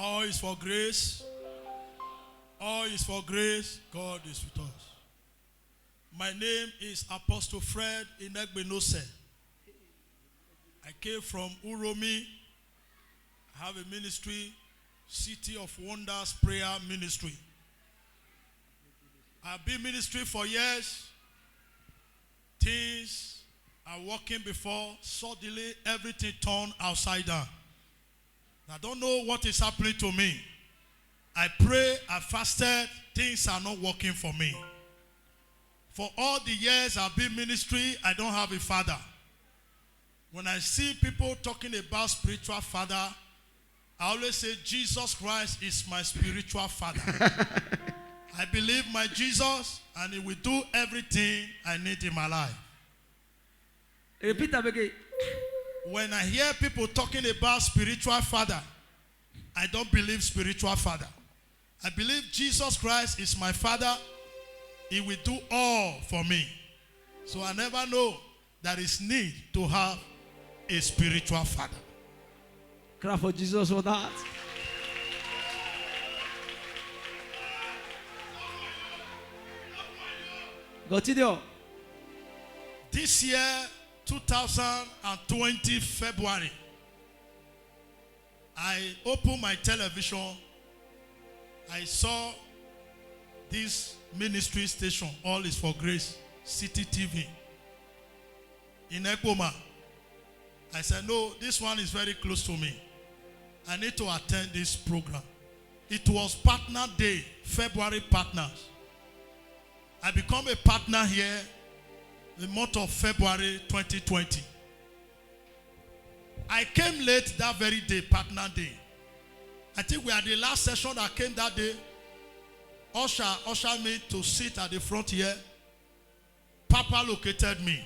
All is for grace. All is for grace. God is with us. My name is Apostle Fred Inegbenose. I came from Uromi. I have a ministry, City of Wonders Prayer Ministry. I've been ministry for years. Things are working before. Suddenly, everything turned upside down. I don't know what is happening to me. I pray, I fasted. Things are not working for me. For all the years I've been ministry, I don't have a father. When I see people talking about spiritual father, I always say Jesus Christ is my spiritual father. I believe my Jesus, and he will do everything I need in my life. Repeat that again. When I hear people talking about spiritual father, I don't believe spiritual father. I believe Jesus Christ is my father. He will do all for me. So I never know there is need to have a spiritual father. Clap for Jesus for that. Continue. This year, 2020 February, I opened my television. I saw this ministry station, All is for Grace, City TV, in Ekpoma. I said, no, this one is very close to me. I need to attend this program. It was Partner Day, February Partners. I become a partner here the month of February 2020. I came late that very day, Partner Day. I think we had the last session that came that day. Usher me to sit at the front here. Papa located me.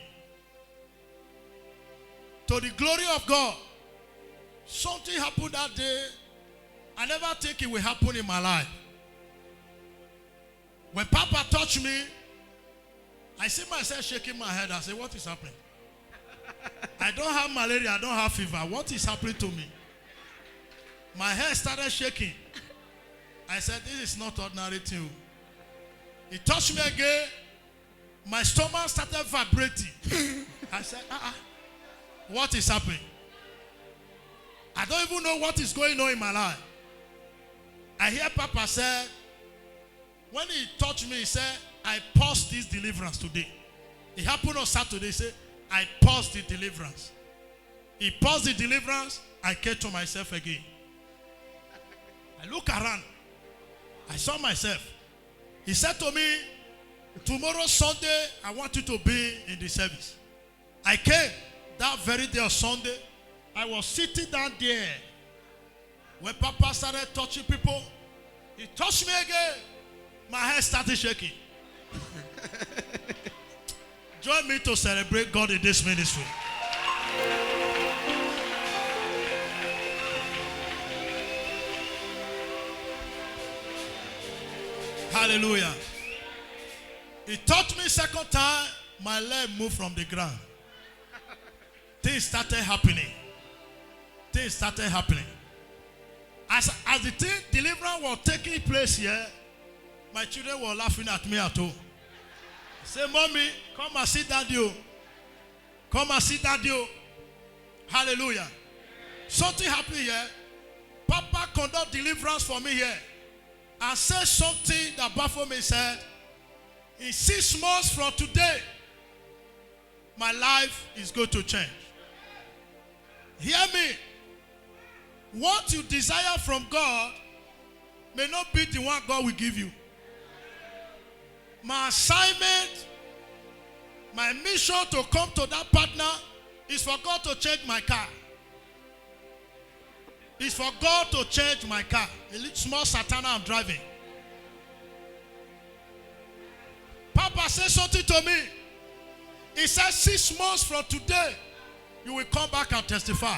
To the glory of God, something happened that day. I never think it will happen in my life. When Papa touched me, I see myself shaking my head. I say, what is happening? I don't have malaria. I don't have fever. What is happening to me? My head started shaking. I said, this is not ordinary thing. He touched me again. My stomach started vibrating. I said, what is happening? I don't even know what is going on in my life. I hear Papa say, when he touched me, he said, I paused this deliverance today. It happened on Saturday. He said, I paused the deliverance. He paused the deliverance. I came to myself again. I look around. I saw myself. He said to me, tomorrow Sunday, I want you to be in the service. I came that very day of Sunday. I was sitting down there. When Papa started touching people, he touched me again. My head started shaking. Join me to celebrate God in this ministry. Hallelujah. He touched me second time. My leg moved from the ground. Things started happening. Things started happening. As the thing, deliverance was taking place here, my children were laughing at me at home. Say, Mommy, come and see Daddy. Come and see Daddy. Hallelujah. Something happened here. Papa conduct deliverance for me here. And said something that baffled me. Said, in 6 months from today, my life is going to change. Hear me. What you desire from God may not be the one God will give you. My assignment, my mission to come to that partner is for God to change my car. It's for God to change my car. A little small Satana I'm driving. Papa said something to me. He said 6 months from today, you will come back and testify.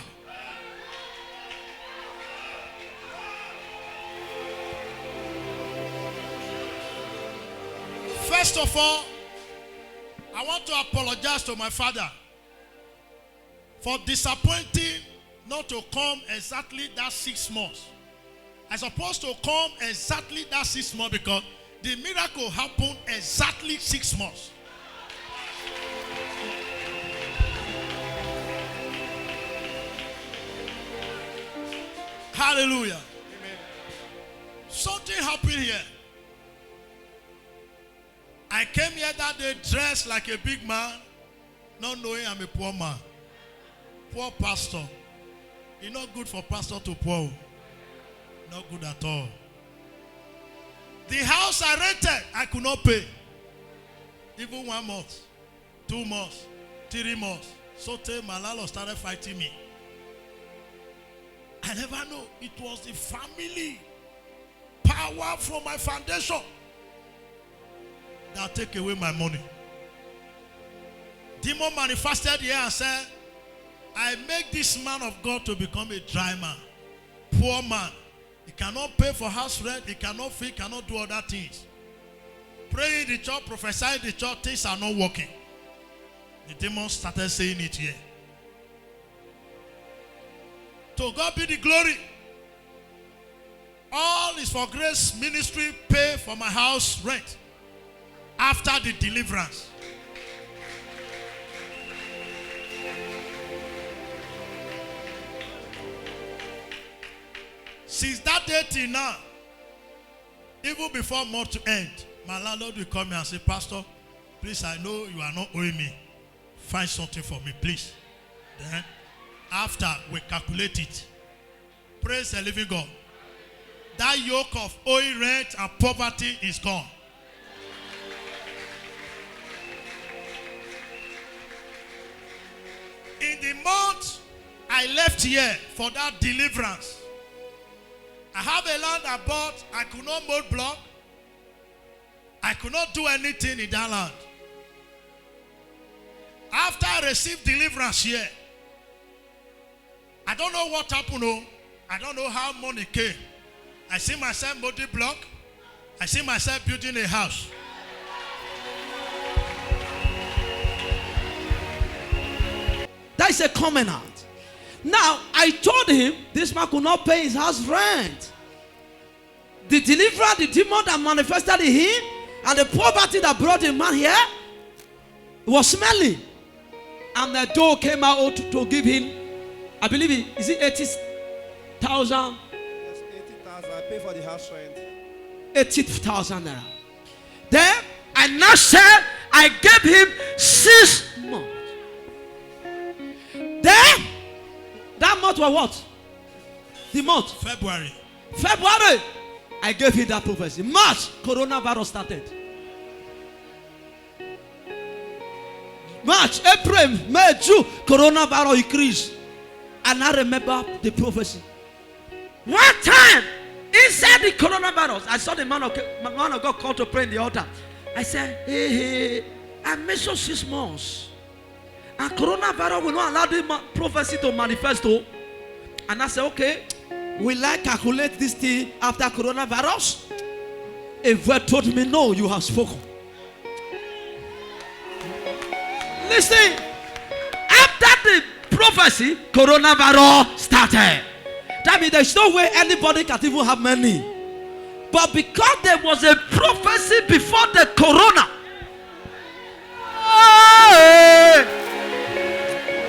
First of all, I want to apologize to my father for disappointing not to come exactly that 6 months. I'm supposed to come exactly that 6 months because the miracle happened exactly 6 months. Hallelujah. Amen. Something happened here. I came here that day dressed like a big man, not knowing I'm a poor man. Poor pastor. It's not good for pastor to poor. Not good at all. The house I rented, I could not pay. Even 1 month, 2 months, 3 months. So my landlord started fighting me. I never know. It was the family power from my foundation that take away my money. Demon manifested here and said, I make this man of God to become a dry man, poor man. He cannot pay for house rent, he cannot feed, cannot do other things. Pray in the church, prophesy in the church, things are not working. The demon started saying it here. To God be the glory. All is for grace ministry pay for my house rent after the deliverance. Since that day till now, even before month to end, my landlord will come and say, Pastor, please, I know you are not owing me. Find something for me, please. Then, after we calculate it, praise the living God. That yoke of owing rent and poverty is gone. In the month I left here for that deliverance, I have a land I bought. I could not mold block. I could not do anything in that land. After I received deliverance here, I don't know what happened. No. I don't know how money came. I see myself molding block. I see myself building a house. That is a covenant. Now, I told him this man could not pay his house rent. The deliverer, the demon that manifested in him, and the poverty that brought the man here was smelly. And the door came out to give him, I believe is it 80,000? Yes, 80,000. I pay for the house rent. 80,000 naira. Then I now said I gave him 6 months. Then that month was what? The month February. I gave him that prophecy. March, coronavirus started. March, April, May, June, coronavirus increased. And I remember the prophecy. One time, inside the coronavirus, I saw the man of God called to pray in the altar. I said, hey, I mentioned 6 months. And coronavirus will not allow the prophecy to manifest. And I said, okay, will I calculate this thing after coronavirus? A word told me, no, you have spoken. Listen, after the prophecy, coronavirus started. That means there's no way anybody can even have money. But because there was a prophecy before the corona,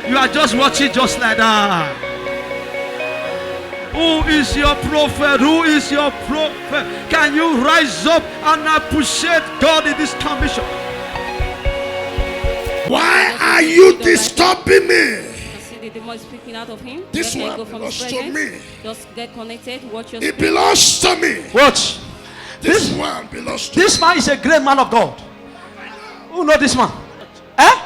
you are just watching just like that. Who is your prophet? Who is your prophet? Can you rise up and appreciate God in this commission? Why are you disturbing me? The demon is speaking out of him. This Let one go from belongs his to presence. me. Just get connected. Watch your It spirit. belongs to me. Watch. This one belongs to This man is a great man of God. Who know this man?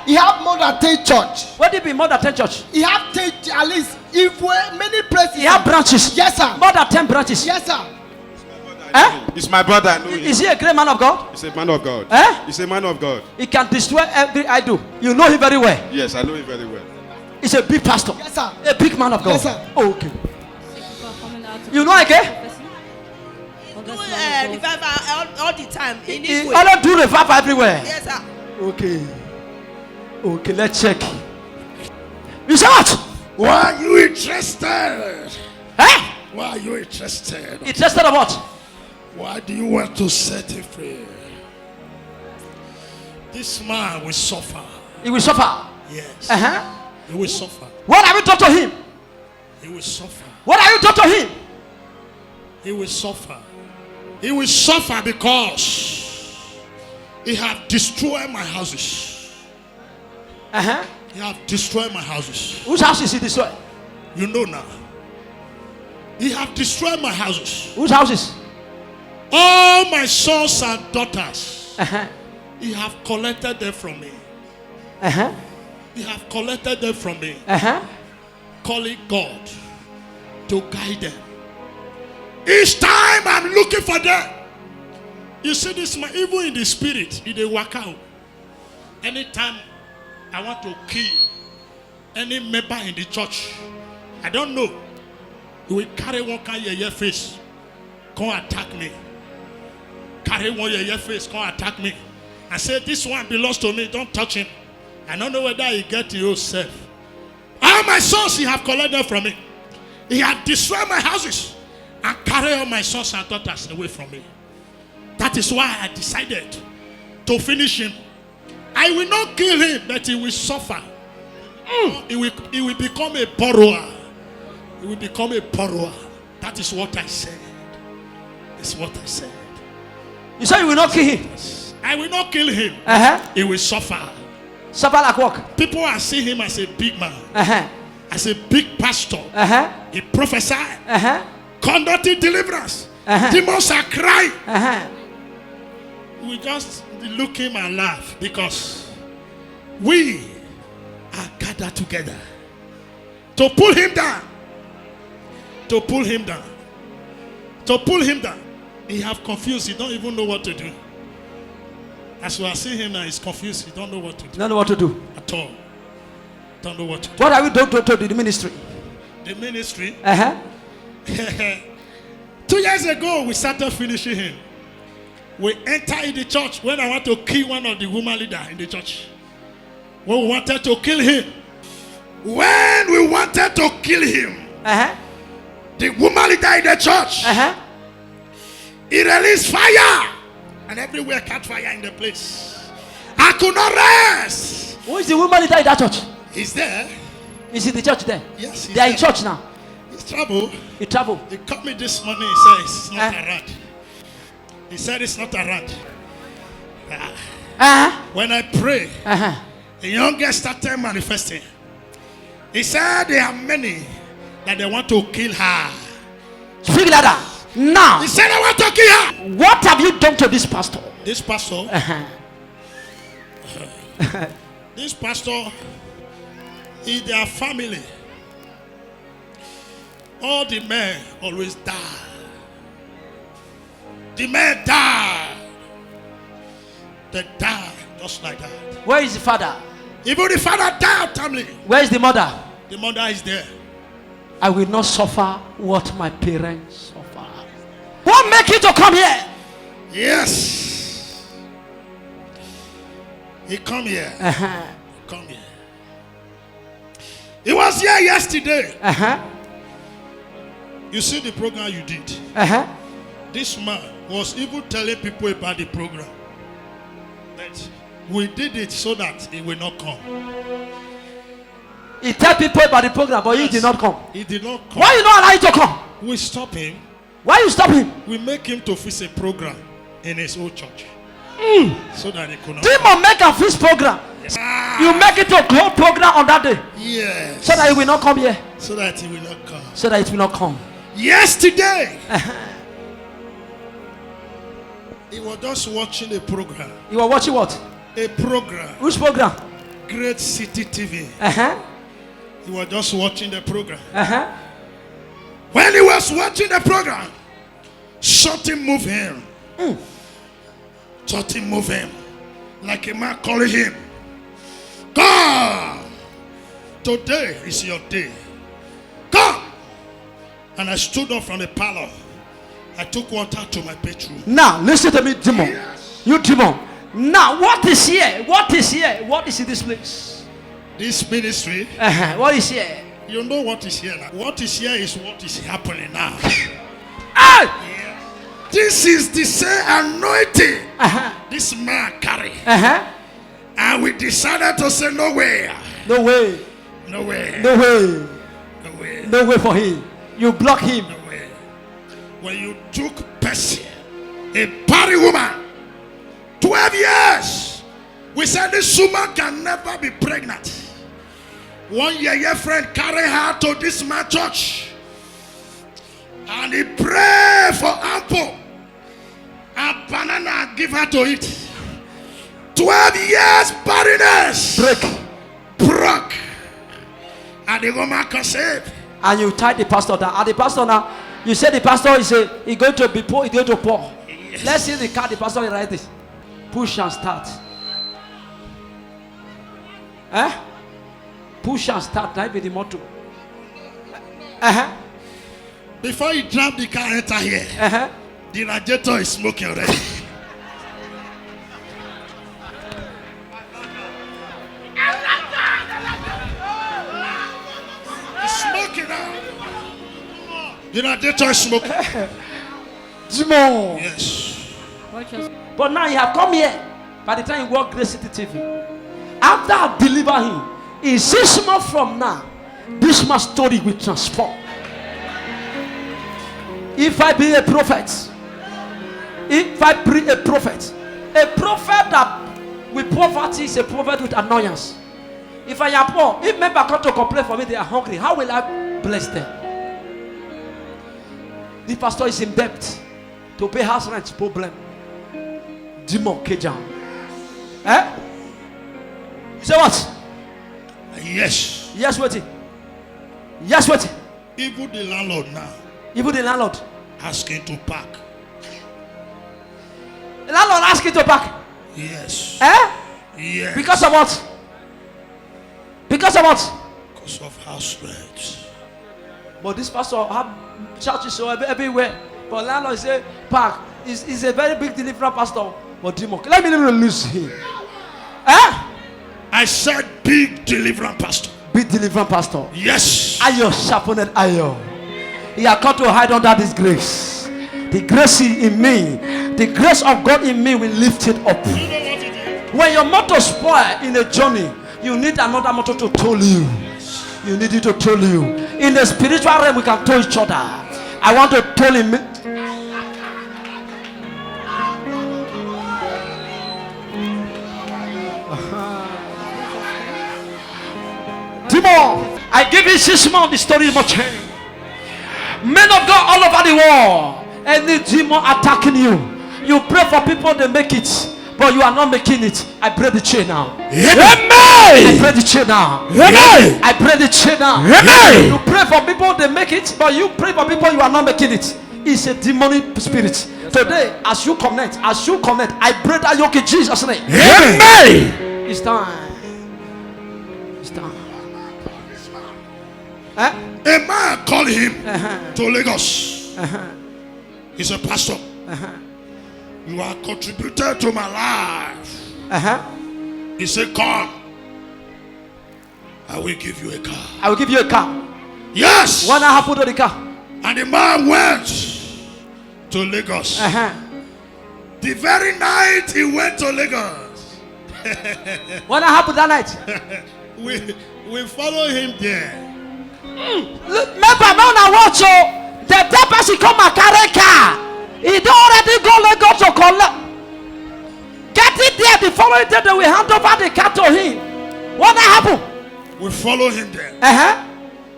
He have more than 10 church. What did he be more than 10 church? He have 10 at least. If many places. He have branches. Yes, sir. More than 10 branches. Yes, sir. It's my brother. I know him. Is he a great man of God? He's a man of God. He's a man of God. He can destroy every idol. You know him very well. Yes, I know him very well. He's a big pastor. Yes, sir. A big man of God. Yes, sir. Oh, okay. People are coming out to You know again? prophecy. Do August man of God. revival all the time in He this way. only do revival everywhere. Yes, sir. Okay. Okay, let's check. You say what? Why are you interested? Why are you interested? Interested of what? Why do you want to set him free? This man will suffer. He will suffer. Yes. Uh-huh. He will suffer. What have you done to him? He will suffer. What have you done to him? He will suffer. He will suffer because he have destroyed my houses. Uh-huh. He have destroyed my houses. Whose house is he destroyed? You know now. He have destroyed my houses. Whose houses? All my sons and daughters. Uh-huh. He have collected them from me. Uh-huh. He have collected them from me. Uh-huh. Calling God to guide them. Each time I'm looking for them. You see this man, even in the spirit, he dey work out. Anytime I want to kill any member in the church, I don't know, he will carry one kind of your face, come attack me. Carry one your face, come attack me. I say, this one belongs to me, don't touch him. I don't know whether he get himself. All my sons he have collected from me. He have destroyed my houses and carry all my sons and daughters away from me. That is why I decided to finish him. I will not kill him, but he will suffer. He will become a borrower. He will become a borrower. That is what I said. That's what I said. You say you will not kill him? I will not kill him. Uh-huh. He will suffer. Suffer like what? People are seeing him as a big man, Uh-huh. as a big pastor. Uh-huh. He prophesied, Uh-huh. conducting deliverance. Uh-huh. Demons are crying. Uh-huh. We just look him and laugh because we are gathered together to pull him down. To pull him down. To pull him down. He have confused. He don't even know what to do. As we are seeing him now, he's confused. He don't know what to do Don't know what to do. at all. Don't know what to do. What have you done to the ministry? The ministry. Uh-huh. 2 years ago, we started finishing him. We enter in the church when I want to kill one of the woman leader in the church. When we wanted to kill him. When we wanted to kill him, Uh-huh. the woman leader in the church, Uh-huh. he released fire. And everywhere caught fire in the place. I could not rest. Who is the woman leader in that church? He's there. Is in the church there? Yes, he's They are in there. church now. He's trouble. He travel. He called me this morning. He said it's not Eh? around. He said it's not around. Uh-huh. When I pray, Uh-huh. the young girl started manifesting. He said there are many that they want to kill her. Speak louder. Now, He said I want to kill her. what have you done to this pastor? This pastor, Uh-huh. this pastor is their family. All the men always die. The men die. They die just like that. Where is the father? Even the father died timely. Where is the mother? The mother is there. I will not suffer what my parents suffer. What make you to come here? Yes. He come here. Uh-huh. Come here. He was here yesterday. Uh-huh. You see the program you did. Uh-huh. This man was even telling people about the program. That we did it so that he will not come. He tell people about the program, but he did not come. He did not come. Why you not allow him to come? We stop him. Why you stop him? We make him to fix a program in his old church. So that he could not. Demon make a feast program. You make it a close program on that day, Yes. so that he will not come here. So that he will not come. So that it will not come. Yesterday, he was just watching a program. You were watching what? A program. Which program? Great City TV. Uh-huh. He was just watching the program. Uh-huh. When he was watching the program, something moved him. Something moved him. Like a man calling him. God, today is your day. Come. And I stood up from the parlor. I took water to my bedroom. Now listen to me, demon. You demon. Now what is here? What is here? What is in this place? This ministry Uh-huh. What is here? You know what is here now. What is here is what is happening now. Hey! This is the same anointing this man carry. And we decided to say no way. No way. No way. No way. No way. No way for him. You block him. No way. When you took Percy, a barren woman, 12 years, we said this woman can never be pregnant. 1 year, your friend carried her to this man church. And he prayed for apple and banana, give her to eat. 12 years barrenness. Broke. And the woman conceived. And you tie the pastor down. And the pastor now, you say the pastor is going to be poor, he's going to pour. Yes. Let's see the card the pastor is writing. Push and start. Push and start. That be the motto. Before you drive the car enter here, the radiator is smoking already. It's smoking now. The radiator is smoking. Demon. Yes. Watch us. But now you have come here. By the time you walk Grace City TV, after I deliver him, in 6 months from now, this man's story will transform. If I be a prophet, a prophet that with poverty is a prophet with annoyance. If I am poor, if members come to complain for me, they are hungry, how will I bless them? The pastor is in debt to pay house rent, problem. Demon Kejan. Say what? Yes. Yes, waiting. Yes, waiting. Even the landlord now Even the landlord. asking to park. The landlord asked you to back. Yes. Yes. Because of what? Because of what? Because of house rent. But this pastor have churches so everywhere. But landlord say park. Is a very big deliverer pastor. But demon, let me lose him. I said big deliverance pastor. Big deliverer pastor. Yes. Ayo sharpened ayo. He has come to hide under this grace. The grace in me, the grace of God in me will lift it up. You know what it is? When your motor spoil in a journey, you need another motor to tow you. You need it to tow you. In the spiritual realm, we can tow each other. I want to tow him. Timon, I give you 6 months, the story must change. Men of God all over the world, any demon attacking you, you pray for people, they make it, but you are not making it. I break the chain now. Amen. I break the chain now. Amen. I break the chain now. Amen. You pray for people, they make it, but you pray for people, you are not making it. It's a demonic spirit. Today, as you connect, I break that yoke in Jesus' name. Amen. It's time. It's time. A man called him to Lagos. He's a pastor. You are contributed to my life. He said, come. I will give you a car. I will give you a car. Yes. What happened to the car? And the man went to Lagos. The very night he went to Lagos, What happened that night? we follow him there. Remember, now I watch you. The person come and carry car. He don't already go Lagos to collect. Get it there. The following day they will hand over the car to him. What happened? We follow him there.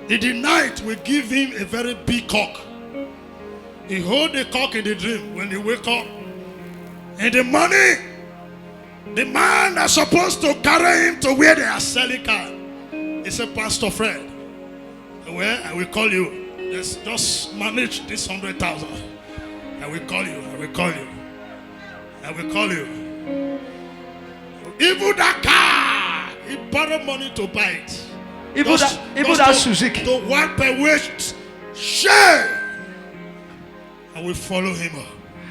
In the night, we give him a very big cock. He hold the cock in the dream. When he wake up, in the morning, the man that's supposed to carry him to where they are selling car is a pastor friend. Well, I will call you. Let's just manage this 100,000. I will call you. I will call you. I will call you. Even that car, he borrowed money to buy it. Even that Suzuki. To wipe away shame. And we follow him up.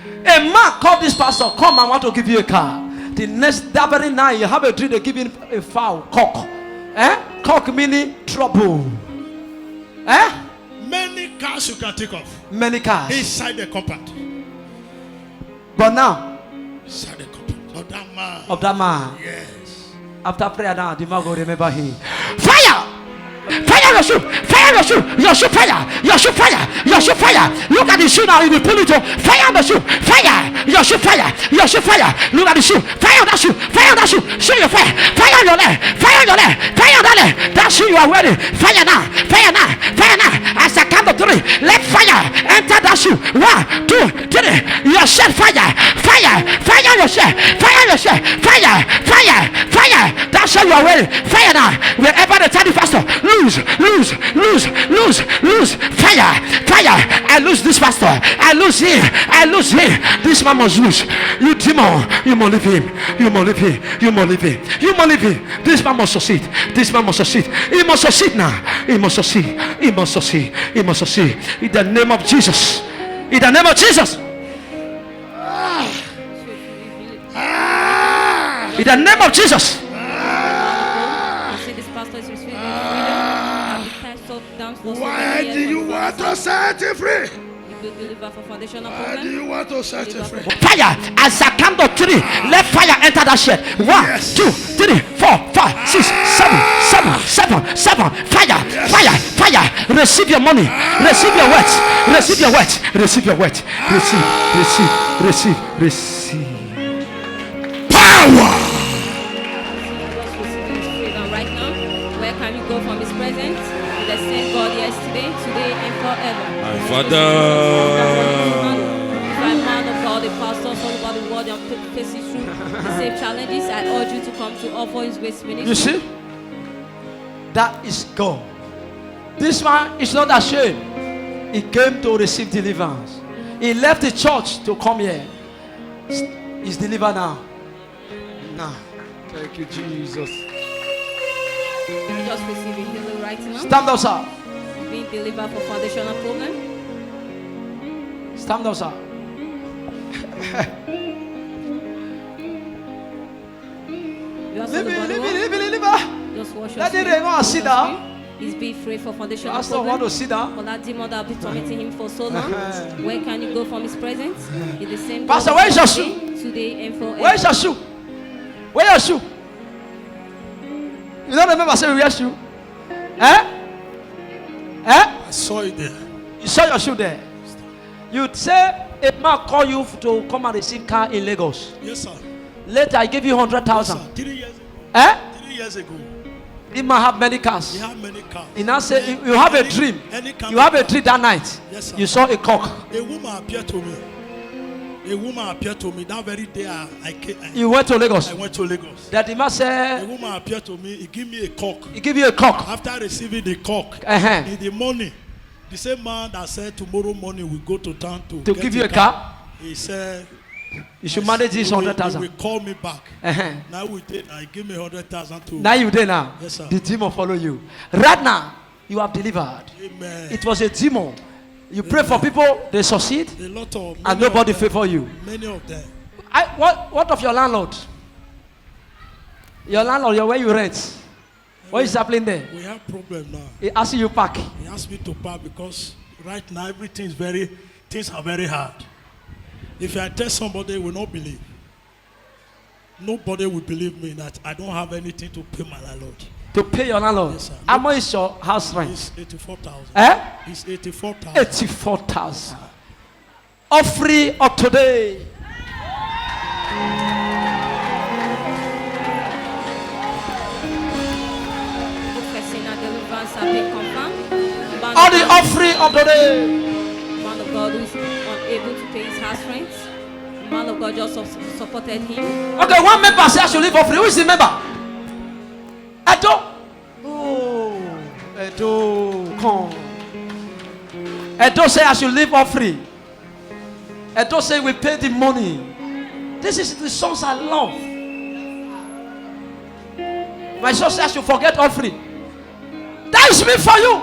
A man called this pastor, come, I want to give you a car. That very night, you have a dream, they give him a fowl, cock. Cock meaning trouble. Many cars you can take off Many cars. inside the compound. But now, Inside the compound. Of that man. of that man, Yes. after prayer now, the man will remember him. Fire! Fire your shoe! Fire your shoe! Your shoe fire! Your shoe fire! Your shoe fire! Look at the shoe now. You will pull it up. Fire the shoe! Fire! Your shoe fire! Your shoe fire! Look at the shoe! Fire that shoe! Fire that shoe! Show your fire! Fire your leg! Fire your leg! Fire that leg! That shoe you are wearing! Fire now! Fire now! Fire now! As I count to 3, let fire enter that shoe. 1, 2, 3. Your shirt fire! Fire! Fire your shirt! Fire your shirt! Fire! Fire! Fire! That shirt you are wearing! Fire now! Wherever the tiny pastor, lose! Fire! Fire! I lose this pastor. I lose him. I lose him. This man must lose. You demon, you must leave him. You must leave him. You must leave him. You must leave him. This man must succeed. This man must succeed. He must succeed now. He must succeed. He must succeed. He must succeed. In the name of Jesus. In the name of Jesus. In the name of Jesus. You see this pastor is receiving freedom. Why do you want to set him free? You will deliver for foundational Why do problem. you want to set him free? Fire as I count to 3. Let fire enter that shed. 1, Yes. 2, 3, 4, 5, 6, 7. Fire, fire, fire. Receive your money. Receive your wealth. Receive your wealth. Receive your wealth. Receive. Power. Just receiving his freedom right now. Where can you go from his presence? The same God yesterday, today, and forever. My If Father. you are a man of God, a pastor, all about the world, and facing through the same challenges, I urge you to come to offer his grace ministry. You see? That is God. This man is not ashamed. He came to receive deliverance. He left the church to come here. He's delivered now. Now. Thank you, Jesus. You just receiving healing right now. Stand up, sir. Being delivered for foundational problem. Stand up, sir. You also the body work. Leave. Just wash your Let spirit. it rain, go sit down. He's being free for foundational Pastor want to problem. sit down. For that demon that have been tormenting him for so long. Where can you go from his presence? In the same Pastor, God where is your yesterday, today and forever. Where's your shoe? Where your shoe? You don't remember saying where's your shoe? Eh? I saw it there. You saw your shoe there. You'd say a man call you to come and receive car in Lagos. Yes, sir. Later I give you 100,000. Sir, 3 years ago. Eh? 3 years ago. He might have many cars. He had many cars. He now say you have a dream. Any kind You of have a car. dream that night. Yes, sir. You saw a cock. A woman appeared to me. That very day I You went to Lagos. went to Lagos. That the man A said woman appeared to me. He gave me a cock. he give you a cock. After receiving the cock, Uh-huh. in the morning, the same man that said tomorrow morning we go to town to To get give you a car. He said You should manage this he will 100,000. call me back. Uh-huh. Now we did. I give me 100,000 to. Now you there now. Yes, sir. The demon follow you. Right now, you have delivered. Amen. It was a demon. You pray for people, they succeed, A lot of and many nobody of them, favor you. Many of them. What of your landlord? Your landlord, where you rent? What is happening there? We have problem now. He asks you back. He asked me to park because right now things are very hard. If I tell somebody, they will not believe. Nobody will believe me that I don't have anything to pay my landlord. To pay your landlord. Yes, sir. How much is your house rent? It's 84,000. Eh? It's 84,000. 84,000. Offering of today. Confessing and deliverance have been confirmed. Man All of the God- offering of today. Man of God who's unable to pay his house rent. Man of God just supported him. Okay, one member says I should leave offering. Who is the member? Edo. Oh, Edo, come. Edo say I should leave offering. Edo say we pay the money. This is the songs I love. My son says I should forget offering. That is me for you.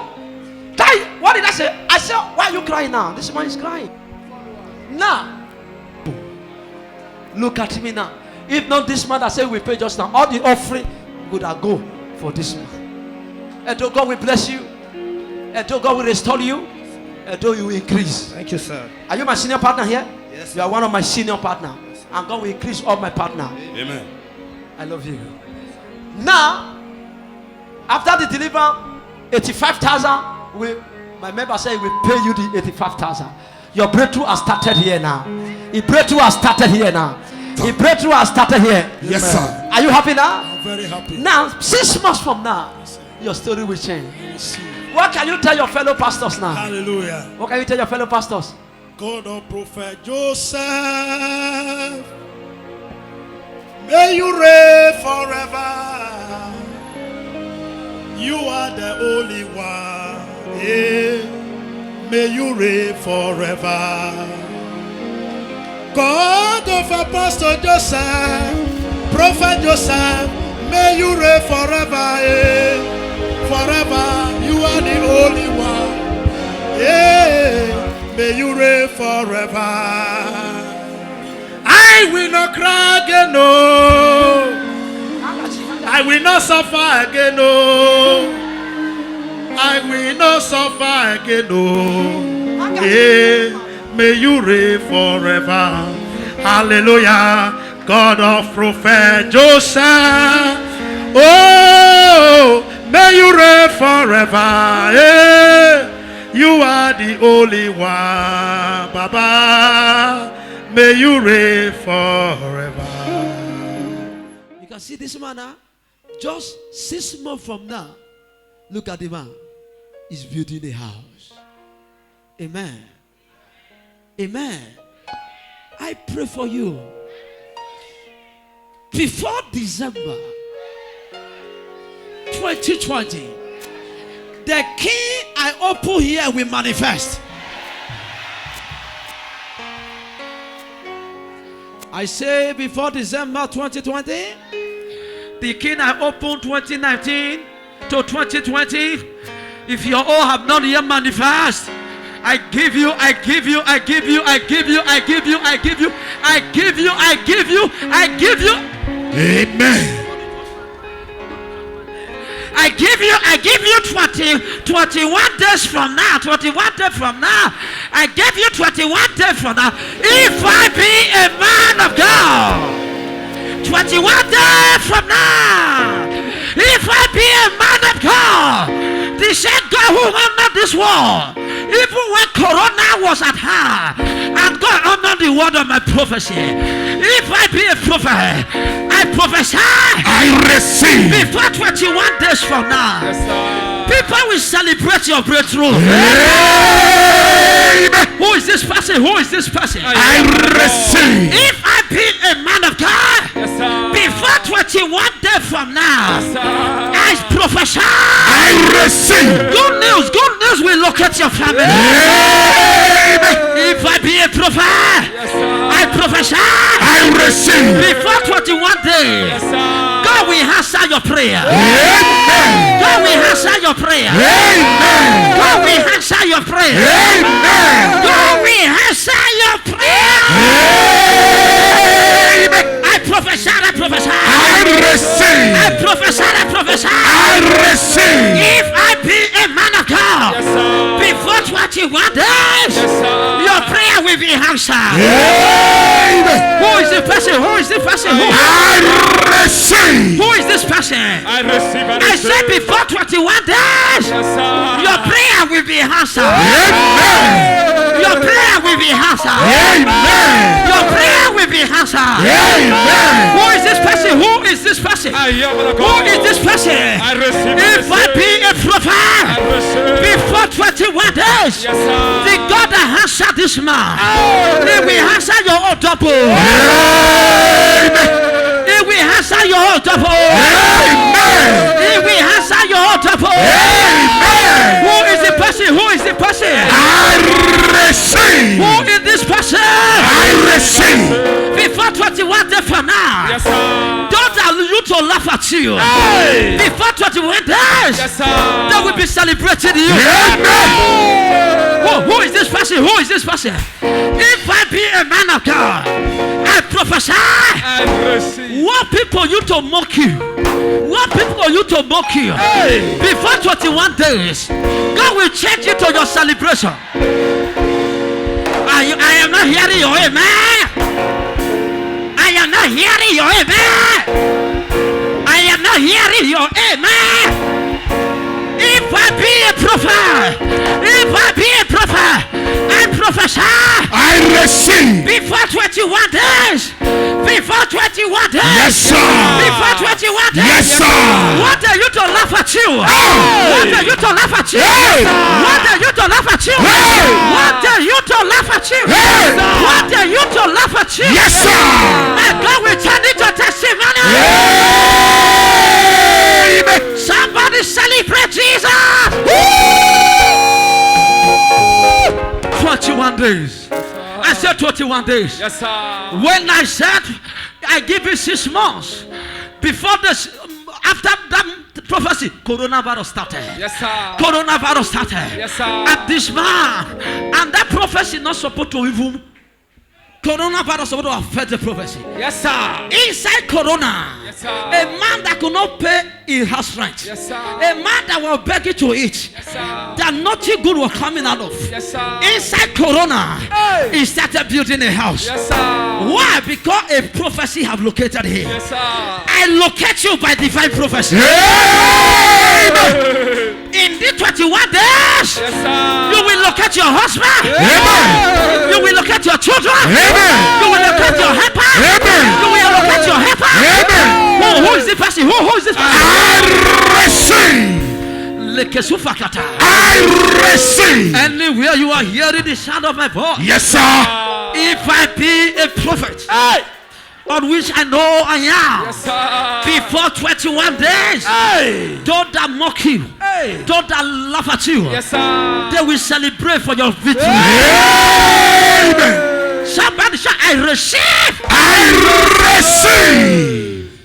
What did I say? I said, why are you crying now? This man is crying. Now. Look at me now. If not this man that said we pay just now, all the offering would have go for this man. Edo, God will bless you. Though God will restore you, though you will increase. Thank you, sir. Are you my senior partner here? Yes, You are one of my senior partner. And God will increase all my partner. Amen. I love you. Now, after the deliver 85,000, my member said we pay you the 85,000. Your breakthrough has started here now. The breakthrough has started here now. The breakthrough has started here. Yes, sir. Are you happy now? I'm very happy. Now, 6 months from now, your story will change. What can you tell your fellow pastors now? Hallelujah. What can you tell your fellow pastors? God of Prophet Joseph, may you reign forever. You are the only one. Yeah. May you reign forever. God of Apostle Joseph, Prophet Joseph, may you reign forever. Yeah. Forever, you are the only one. Yeah. May you reign forever. I will not cry again, no. I will not suffer again, no. I will not suffer again, no. Yeah. May you reign forever. Hallelujah. God of Prophet Joseph. Oh, may you reign forever. Yeah. You are the only one, Baba. May you reign forever. You can see this man now. Just 6 months from now, look at the man. He's building a house. Amen. Amen. I pray for you. Before December 2020, the key I open here will manifest. I say before December 2020, the key I open 2019 to 2020. If your all have not yet manifest, I give you, I give you, I give you, I give you, I give you, I give you, I give you, I give you, I give you. Amen. I give you 21 days from now. 21 days from now. I give you 21 days from now. If I be a man of God, 21 days from now. If I be a man of God, the same God who honored this world, even when Corona was at hand, and God honored the word of my prophecy. If I be a prophet, I prophesy. I receive. Before 21 days from now, people will celebrate your breakthrough. Who is this person? Who is this person? I receive. If I be a man of God, before 21 days from now, I prophesy. I receive. Good news will locate your family. If I be a prophet, I prophesy. I receive. Before 21 days, God will answer your prayer. Amen. God will answer your prayer. Amen. God will answer your prayer. Amen. God will answer your prayer. Amen. I prophesy. I prophesy. I receive. I prophesy. I prophesy. I receive. If I be a man of God, before 21 days, your prayer will be answered. Amen. Who is the person? Who is the person? Who? I receive. Who is this person? I receive. I said before 21 days, your prayer will be answered. Amen. Your prayer will be answered. Amen. Your prayer will be answered. Amen. Who is this person? Who is this person? Who is this person? I receive. If I be a prophet, before 21 days, the God that answered this man, he will answer your own double. He will answer your own double. He will answer your own double. Who is the person? Who is the person? I receive. Who is this person? I receive. Before 21 days from now, don't allow you to laugh at you. Before 21 days, they will be celebrating you. Who is this person? Who is this person? If I be a man of God, I I prophesy. I receive. What people you to mock you? What people you to mock you? Before 21 days, God will change you to your celebration. I am not hearing your amen. I am not hearing your amen. I am not hearing your amen. If I be a prophet, I prophesy. I receive. Before 21 days. Before 21 days. Yes, sir. Before 21 days. Yes, sir. Want you to laugh at you. Hey. Want you to laugh at you. Hey. Want you to laugh at you. Hey. Want you to laugh at you. Hey. Want you to laugh at you. Yes, sir. My God will turn it to testimony. Amen. Somebody celebrate Jesus. 21 days. I said 21 days. Yes, sir. When I said I give you 6 months, before this, after that prophecy, coronavirus started. Yes, sir. Coronavirus started. Yes, sir. And this man, and that prophecy not supposed to even. Coronavirus supposed to affect the prophecy. Yes, sir. Inside Corona, Yes, sir. a man that could not pay his house rent, Yes, sir. a man that will beg you to eat, Yes, sir. that nothing good was coming out of. Yes, sir. Inside Corona, he started building a house. Yes, sir. Why? Because a prophecy have located him. Yes, sir. I locate you by divine prophecy. In these 21 days, Yes, sir. you will locate your husband. Amen. You will locate your children. Amen. You will locate your helper. Amen. You will locate your helper. Amen. Who is this person? Who is this person? I receive. Lekesufakata. I receive. Anywhere you are hearing the sound of my voice, Yes, sir. if I be a prophet, on which I know I am, Yes, sir. before 21 days, don't that mock you, don't that laugh at you, Yes, sir. they will celebrate for your victory. Amen. Somebody shout, I receive. I receive.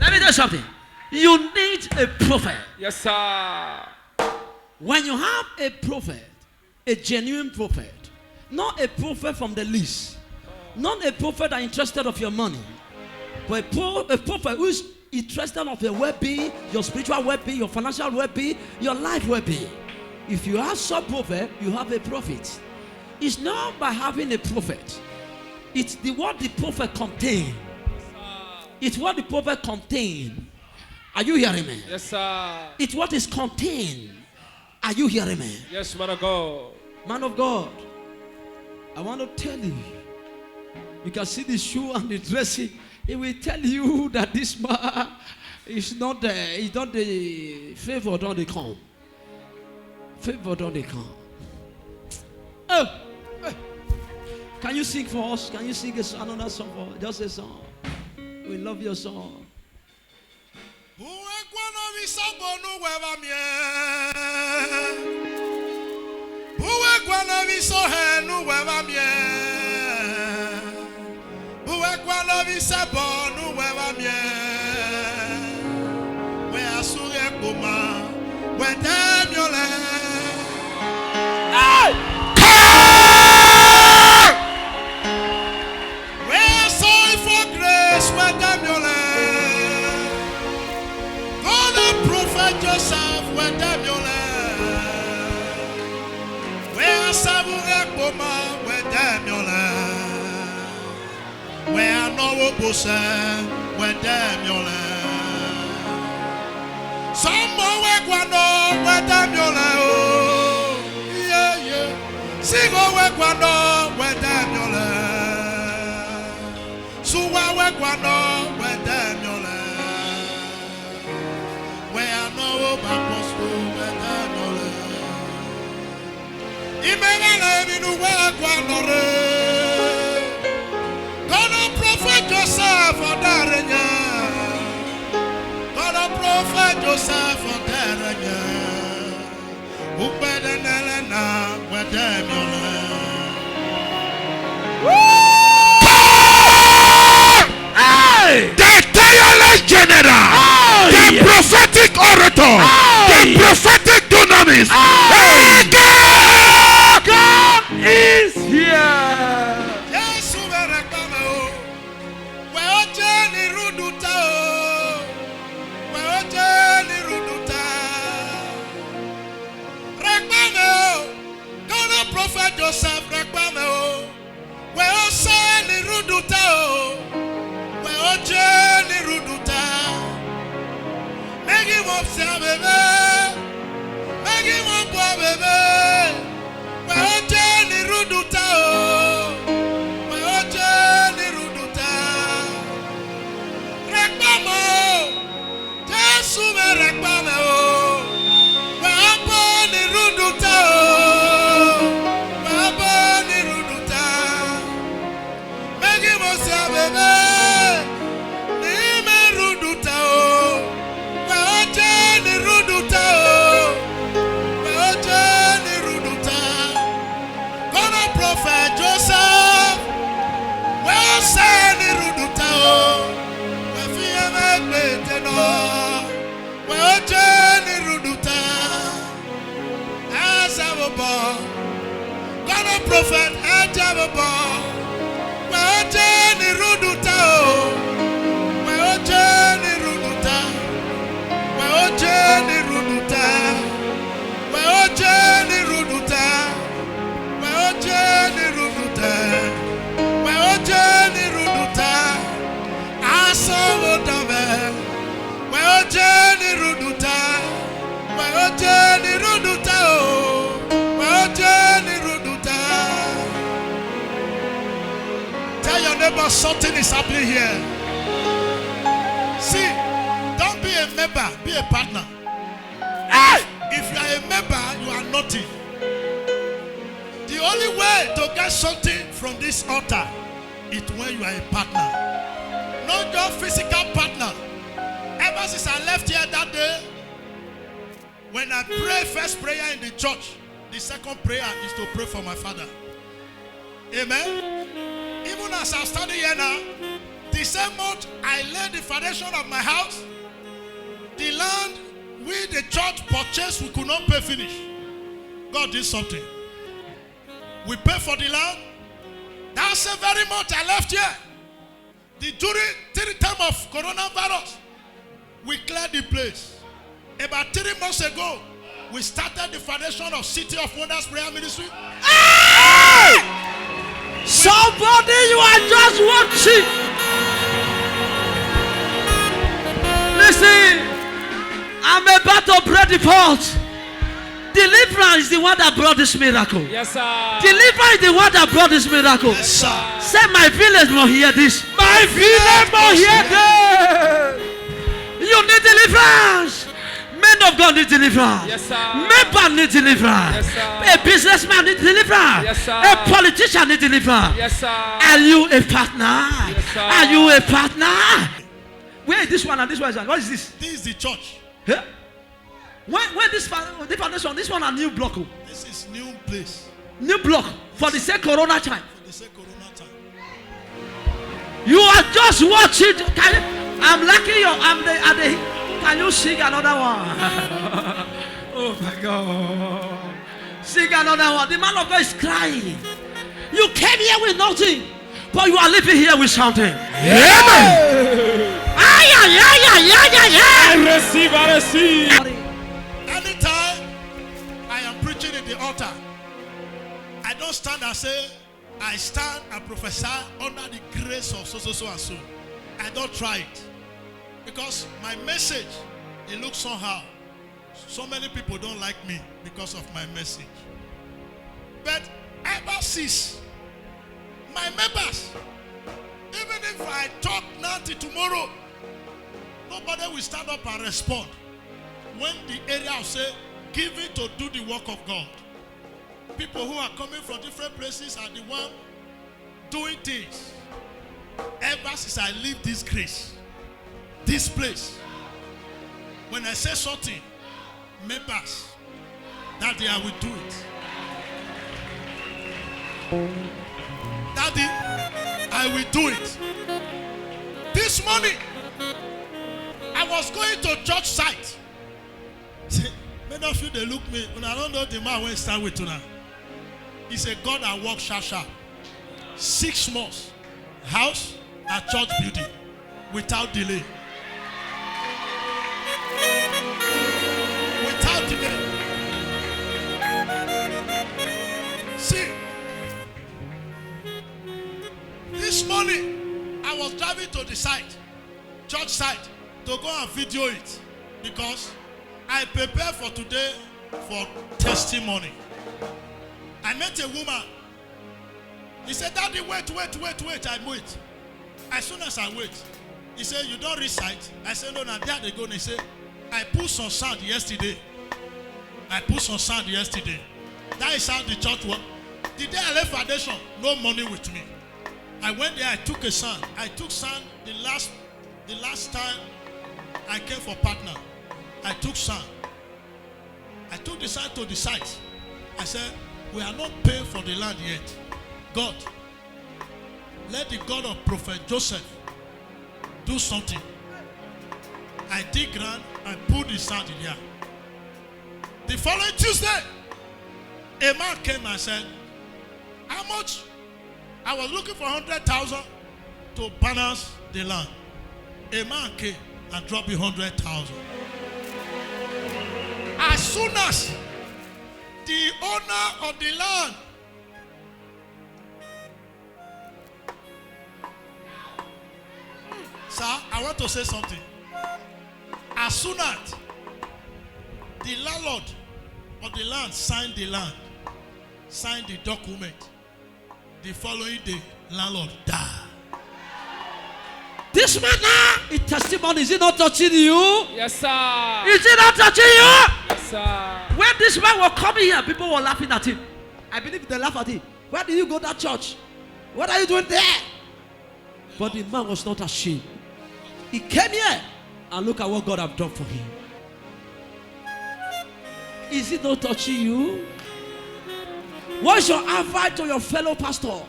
Let me tell you something. You need a prophet. Yes, sir. When you have a prophet, a genuine prophet, not a prophet from the list, not a prophet that is interested of your money, but a prophet who is interested of your well-being, your spiritual well-being, your financial well-being, your life well-being. If you have such prophet, you have a prophet. It's not by having a prophet. It's what the prophet contains. It's what the prophet contains. Are you hearing me? Yes, sir. It's what is contained. Are you hearing me? Yes, man of God. Man of God, I want to tell you. You can see the shoe and the dressing. It will tell you that this man is not the favor don't they come. Favor don't they come. Oh, can you sing for us? Can you sing another song for us? Just a song. We love your song. Joseph, where damn your where Samuel Boma, where damn your where no Bosa, where damn your some more Guano, where damn your yeah, yeah. Sing over Guano, where damn your Suwa, where Guano, where damn your where no Baposco, where damn your Imagine in the world, Guanore. God, prophet Joseph, or Daranya. God, prophet Joseph, or Daranya. Who better than Elena, where damn your The tireless general, the prophetic orator, the prophetic dunamis. God is here. Yes, Joseph Rakbame o. We o se ni ruduta o. We o je ni ruduta. Make him up, say baby. Make him up, baby. We o je ni ruduta o. We o je ni ruduta. Rakbame o. Jesu me rakbame o. We o ni ruduta o. We o ni ruduta. Make him up, say baby. Ni me ruduta o. We o je ni ruduta o. We o je ni ruduta. Gonna prophet Joseph. We o se ni ruduta o. We fi me gbete no. We o je ni ruduta. Azabo. Gonna prophet Ajabo. We o je ni ruduta o. We o je ni ruduta. We o je ni ruduta. We o je ni ruduta. We o je ni ruduta. We o je ni ruduta. Asobo dove. We o je ni ruduta. We o je ni ruduta o. We o je ni ruduta. Tell your neighbor something is happening here. See, don't be a member, be a partner. Hey! If you are a member, you are nothing. The only way to get something from this altar is when you are a partner. Not just physical partner. Ever since I left here that day, when I pray first prayer in the church, the second prayer is to pray for my father. Amen. Even as I'm standing here now, the same month I laid the foundation of my house, the land we the church purchased, we could not pay finish. God did something. We paid for the land. That's the very month I left here. During the time of coronavirus, we cleared the place. About 3 months ago, we started the foundation of City of Wonders Prayer Ministry. Hey! Somebody, you are just watching. Listen, I'm about to break the pot. Deliverance is the one that brought this miracle. Yes, sir. Deliverance is the one that brought this miracle. Yes, sir. Say, my village will hear this. My village will hear this. You need deliverance. Men of God need deliverance. Yes, sir. Member need deliverance. Yes, sir. A businessman need deliverance. Yes, sir. A politician need deliverance. Yes, sir. Are you a partner? Yes, sir. Are you a partner? Where is this one and this one? What is this? This is the church. Huh? When this foundation, this one a new block. Oh. This is new place. New block for the sake corona time. For the sake corona time. You are just watching. I'm lucky can you sing another one? Oh my God. Sing another one. The man of God is crying. You came here with nothing, but you are living here with something. Amen. I receive. Anytime I am preaching in the altar, I don't stand and say, I stand and prophesy under the grace of so and so. I don't try it. Because my message, it looks somehow. So many people don't like me because of my message. But ever since, my members, even if I talk now till tomorrow, nobody will stand up and respond. When the area will say, give it to do the work of God. People who are coming from different places are the one doing things. Ever since I leave this grace, this place, when I say something, members, Daddy, I will do it. Daddy, I will do it. This morning, I was going to church site. Many of you, they look me, and I don't know the man when start with tonight. He said, God, I walk sharp. 6 months, house and church building, without delay. Without delay. See, morning, I was driving to the site, church site, to go and video it because I prepared for today for testimony. I met a woman. He said, Daddy, wait. I wait. As soon as I wait, he said, you don't recite? I said, no, now there they go. And he said, I put some sand yesterday. That is how the church worked. The day I left foundation, no money with me. I went there, I took a sand. I took sand the last time I came for partner. I took sand. I took the sand to the site. I said, we are not paying for the land yet. God, let the God of Prophet Joseph do something. I dig ground and put the sand in there. The following Tuesday, a man came and said, how much? I was looking for 100,000 to balance the land. A man came and dropped 100,000. As soon as the owner of the land sir, I want to say something. As soon as the landlord of the land signed the document, the following day, landlord died. This man now, his testimony, is it not touching you? Yes, sir. Is it not touching you? Yes, sir. When this man was coming here, people were laughing at him. I believe they laugh at him. Where did you go to that church? What are you doing there? But the man was not ashamed. He came here and look at what God have done for him. Is it not touching you? What's your advice to your fellow pastor?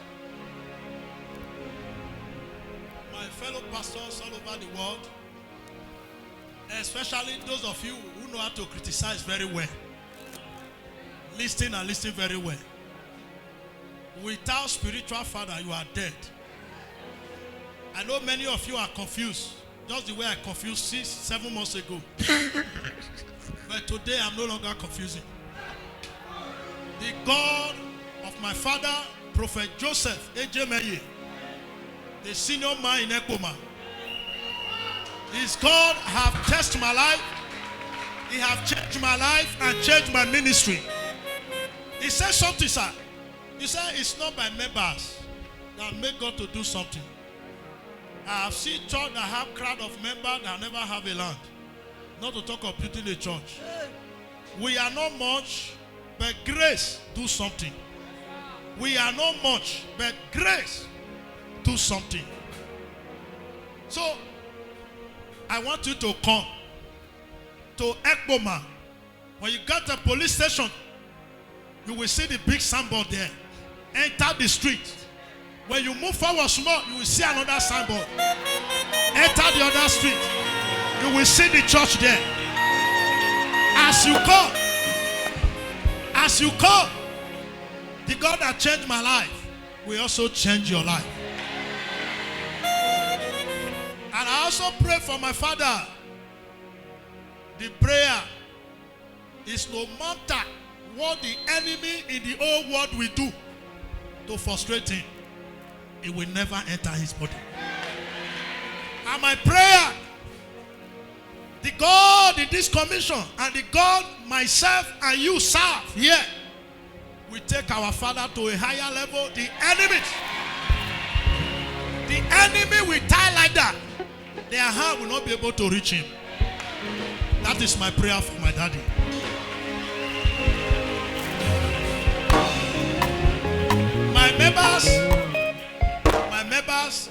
My fellow pastors all over the world, especially those of you who know how to criticize very well, listen very well. Without spiritual father, you are dead. I know many of you are confused, just the way I confused 7 months ago. But today I'm no longer confusing. The God of my father, Prophet Joseph Ejemeye, the senior man in Ekpoma, his God have tested my life. He have changed my life and changed my ministry. He said something, sir. He said it's not by members that make God to do something. I have seen church that have crowd of members that never have a land. Not to talk of building a church. We are not much, but grace do something. We are not much, but grace do something. So, I want you to come to Ekpoma. When you get to the police station, you will see the big signboard there. Enter the street. When you move forward small, you will see another signboard. Enter the other street. You will see the church there. As you come, the God that changed my life will also change your life. And I also pray for my father. The prayer is no matter what the enemy in the whole world will do to frustrate him, it will never enter his body. And my prayer, the God in this commission and the God myself and you serve here, we take our father to a higher level. The enemy will tie like that. Their hand will not be able to reach him. That is my prayer for my daddy. My members,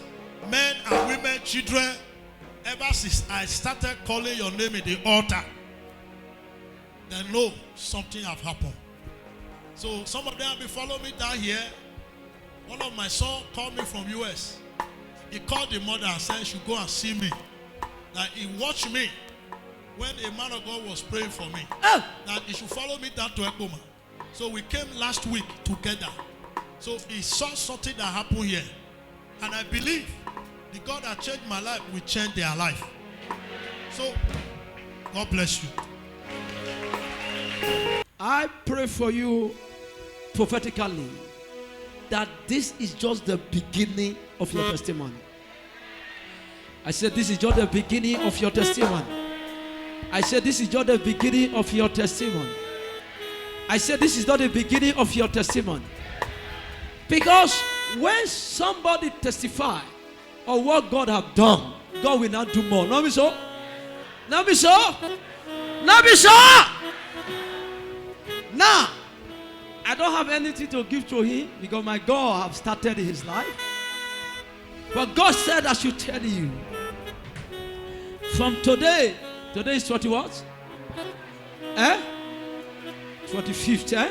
men and women, children, ever since I started calling your name in the altar, they know something have happened. So some of them have been following me down here. One of my sons called me from US. He called the mother and said she should go and see me. That he watched me when a man of God was praying for me. That he should follow me down to Ekpoma. So we came last week together. So he saw something that happened here. And I believe the God that changed my life will change their life. So, God bless you. I pray for you prophetically. that this is just the beginning of your testimony. I said, this is just the beginning of your testimony. I said, this is just the beginning of your testimony. I said, this is not the beginning of your testimony. Because when somebody testifies of what God have done, God will not do more. Not be so? Not be so? Not be so? Now, I don't have anything to give to him because my God have started his life. But God said I should tell you, from today is 20 what? 25th,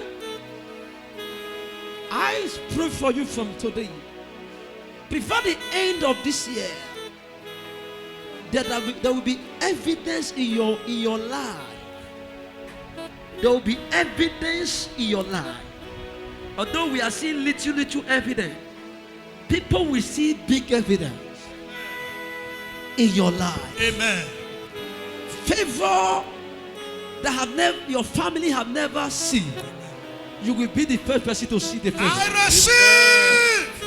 I pray for you from today. Before the end of this year, there will be evidence in your life. There will be evidence in your life. Although we are seeing little evidence, people will see big evidence in your life. Amen. Favor that your family have never seen. You will be the first person to see the favor. I receive.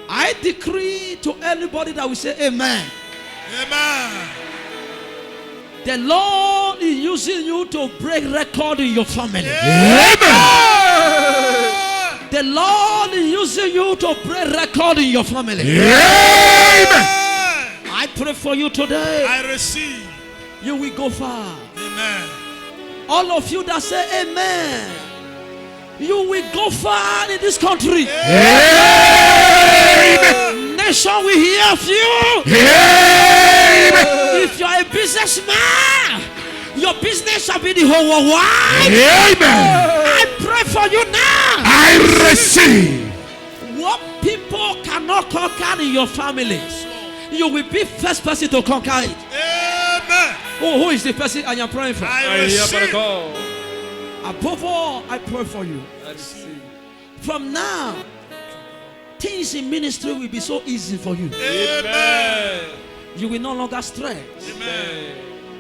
I decree to anybody that will say amen. Amen. The Lord is using you to break record in your family. Amen. The Lord is using you to break record in your family. Amen. I pray for you today. I receive. You will go far. Amen. All of you that say amen, you will go far in this country. Amen. Nation will hear of you. Amen. If you are a businessman, your business shall be the whole world wide. Amen. I pray for you now. I receive. What people cannot conquer in your families, you will be first person to conquer it. Amen. Oh, who is the person I am praying for? I receive. Above all, I pray for you. From now, things in ministry will be so easy for you. Amen. You will no longer stress. Amen.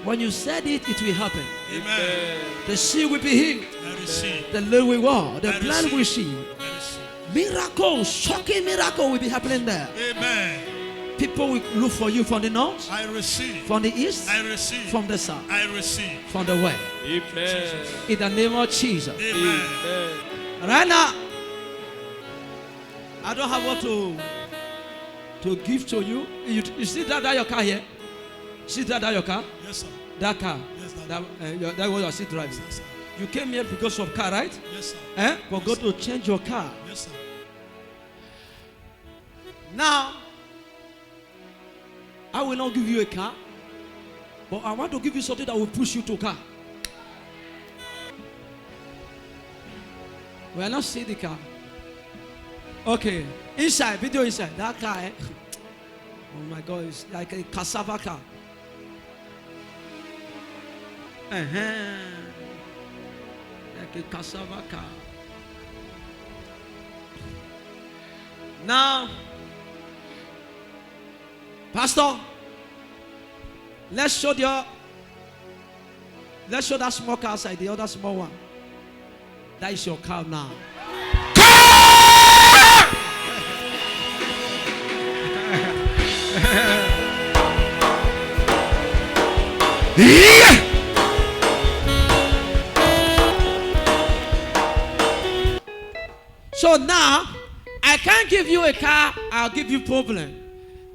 When you said it, it will happen. Amen. The sick will be healed. I receive. The lame will walk. The I blind will see. I receive. Miracles, shocking miracle will be happening there. Amen. People will look for you from the north, I receive. from the east, I receive. from the south, I receive. from the west. Amen. In the name of Jesus. Amen. Right now, I don't have what to give to you. You see that your car here? See that your car? Yes, sir. That car. Yes, sir. That was your seat driving. Yes, sir. You came here because of car, right? Yes, sir. For God to change your car. Yes, sir. Now, I will not give you a car, but I want to give you something that will push you to a car. We are not seeing the car. Okay, inside, video inside. That car, oh my God, it's like a cassava car. Like a cassava car. Now, Pastor, let's show that small car outside, the other small one. That is your car now. Yeah. So now, I can't give you a car, I'll give you problem.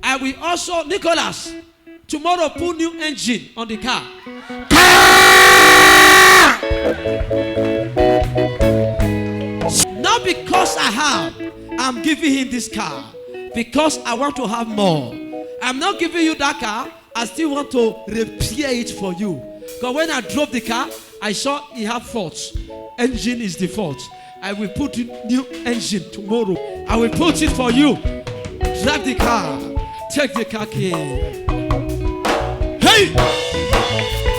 I will also, Nicholas, tomorrow put new engine on the car. Not because I have, I'm giving him this car. Because I want to have more. I'm not giving you that car, I still want to repair it for you. Because when I drove the car, I saw it have faults. Engine is the fault. I will put new engine tomorrow. I will put it for you. Drive the car. Take the car key. Hey!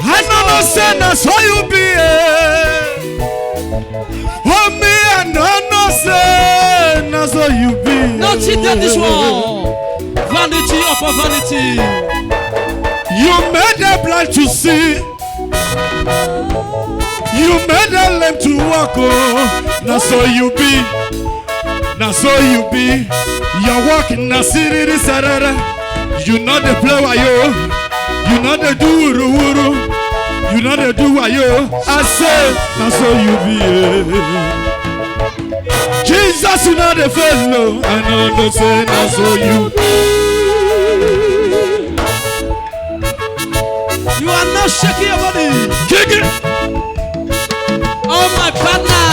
I never said that's how you be. Oh me, I never said that's how you be. Not cheat this one. Vanity upon vanity. You made the blind to see. You made the lame to walk. Oh, that's how you be. Now so you be. You're walking na city sarara. You know the play wayo. You know the do wuru. You know the do wayo. I say, now so you be. Jesus, you know the fellow. I know the say, now so you be. You are not shaking your body. Kick it. Oh my partner,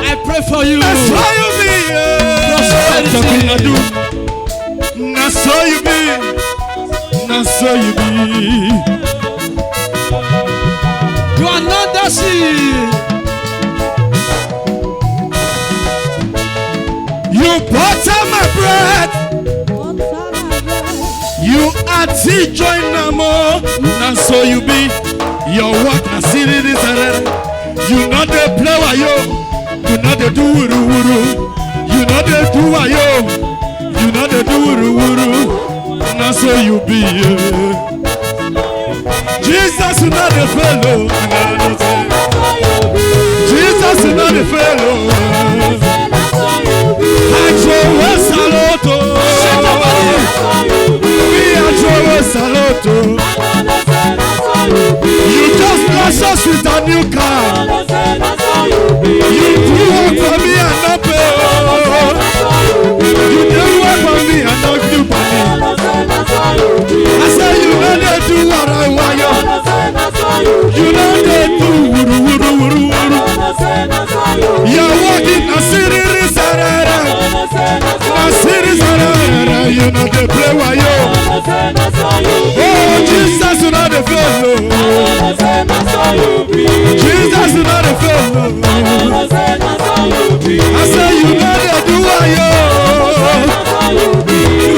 I pray for you. That's how you be. Prosperity. Now so you be. Now so you be. You are not dancing. You butter my bread. You are tea join namo. Now so you be. Your work na city this arena. You know the play wayo. You know the do wuru. You know the do wayo. You know the do wuru. Now so you be. Jesus is not the fellow. Jesus is not the fellow. I throw a saloto. Me I throw a saloto. You just bless us with a new car. You do work for me and not pay. You do work for me and not give money. I say you know they do what I want you. You know they do wuru. You're walking a city sarara. A city sarara. You know they play wayo. Oh Jesus, you know the fellow. Jesus, you know the fellow. I say you know they do wayo.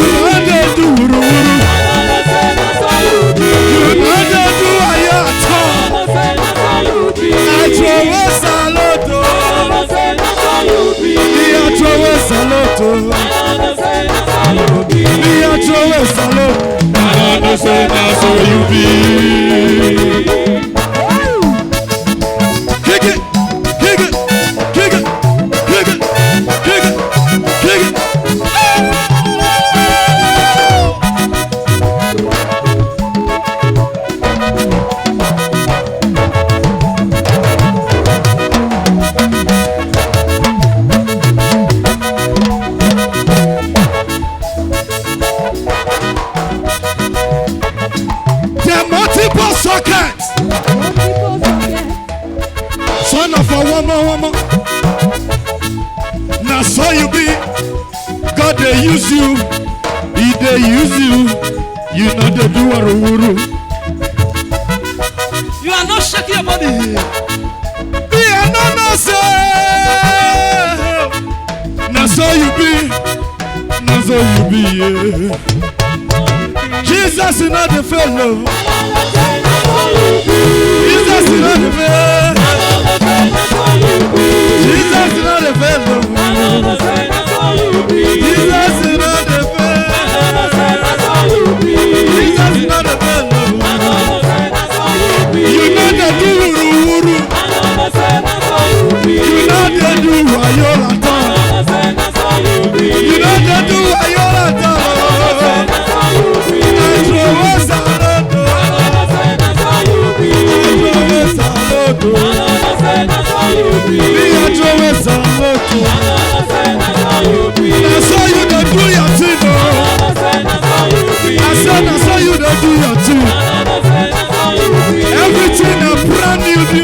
You know they do wuru. You know they do wayo at all. I throw a saloto. Me I throw a saloto. Me I throw a saloto. I understand that's how you be. Kick it, kick it, kick it, kick it, kick it, kick it. There are multiple sockets. Son of a woman. Now so you be. God they use you. He they use you. You know they do wuru. You are not shaking your body. Be a no say. Now so you be. Now so you be. Yeah. Jesus is not the fellow. Jesus is not the fellow. Jesus is not the fellow. Jesus is not the fellow. Jesus is not the fellow. You know they do wuru. You know they do wayolata. You know they do wayolata. That's how you don't do your thing. I said that's how you don't do your thing. Everything a brand new do.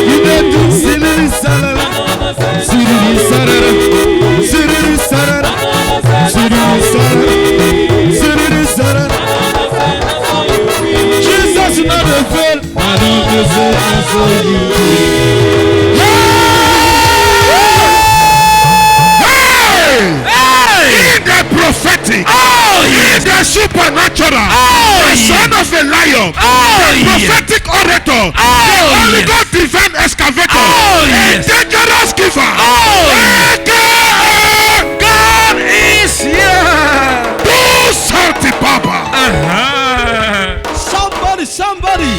You don't do silly salad. Silly salad. Silly salad. Silly salad. Silly salad. Jesus is not a fail. I don't deserve that's how you do. Prophetic. The supernatural. The son of a lion. The prophetic orator. The Holy God divine excavator. A dangerous giver. God is here. Do something, Papa. Somebody.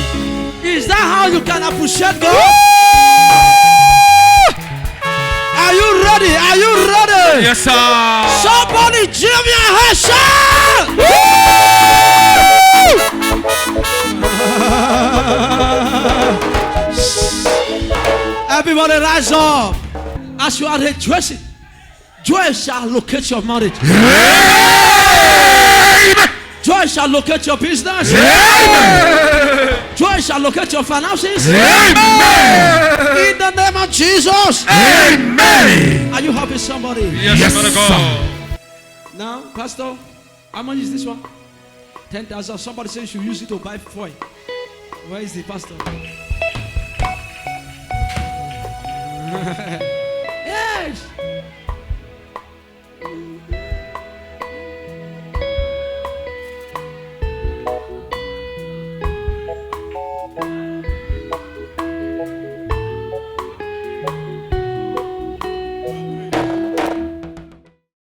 Is that how you can appreciate God? Are you ready? Yes, sir. Somebody give me a hand shout. Everybody rise up. As you are rejoicing, joy shall locate your marriage. Joy shall locate your business. Joy shall locate your finances. In the name of Jesus. Amen. Are you happy, somebody? Yes, man of God. Now, Pastor, how much is this one? 10,000. Somebody says you should use it to buy foil. Where is the pastor? Yes.